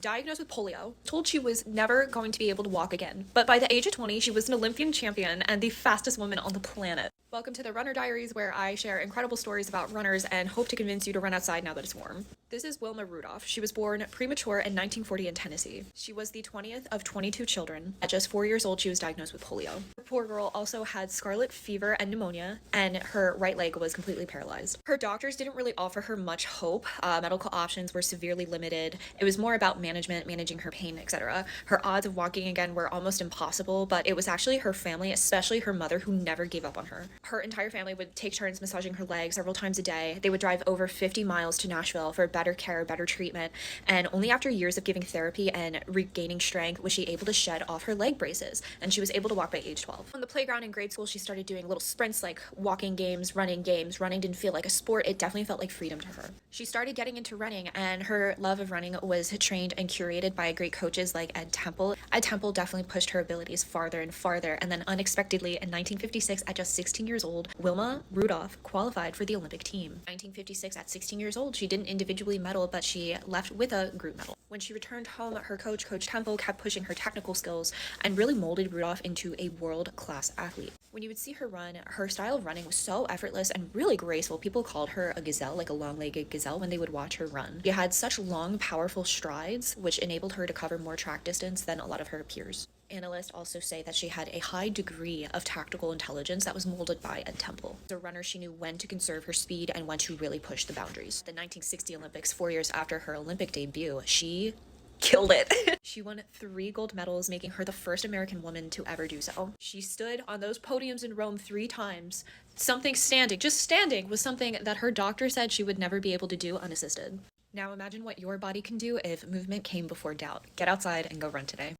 Diagnosed with polio, told she was never going to be able to walk again. But by the age of 20, she was an Olympian champion and the fastest woman on the planet. Welcome to the Runner Diaries, where I share incredible stories about runners and hope to convince you to run outside now that it's warm. This is Wilma Rudolph. She was born premature in 1940 in Tennessee. She was the 20th of 22 children. At just 4 years old, she was diagnosed with polio. The poor girl also had scarlet fever and pneumonia, and her right leg was completely paralyzed. Her doctors didn't really offer her much hope. Medical options were severely limited. It was more about management, managing her pain, etc. Her odds of walking again were almost impossible, but it was actually her family, especially her mother, who never gave up on her. Her entire family would take turns massaging her legs several times a day. They would drive over 50 miles to Nashville for better care, better treatment, and only after years of giving therapy and regaining strength was she able to shed off her leg braces, and she was able to walk by age 12. On the playground in grade school, she started doing little sprints like walking games, running games. Running didn't feel like a sport, it definitely felt like freedom to her. She started getting into running, and her love of running was trained and curated by great coaches like Ed Temple. Ed Temple definitely pushed her abilities farther and farther, and then unexpectedly in 1956, at just 16 years old, Wilma Rudolph qualified for the Olympic team. 1956, at 16 years old, she didn't individually medal, but she left with a group medal. When she returned home, her coach, Coach Temple, kept pushing her technical skills and really molded Rudolph into a world-class athlete. When you would see her run, her style of running was so effortless and really graceful. People called her a gazelle, like a long-legged gazelle, when they would watch her run. She had such long, powerful strides, which enabled her to cover more track distance than a lot of her peers. Analysts also say that she had a high degree of tactical intelligence that was molded by Ed Temple. As a runner, she knew when to conserve her speed and when to really push the boundaries. The 1960 Olympics, 4 years after her Olympic debut, she killed it. She won 3 gold medals, making her the first American woman to ever do so. She stood on those podiums in Rome 3 times. Just standing was something that her doctor said she would never be able to do unassisted. Now imagine what your body can do if movement came before doubt. Get outside and go run today.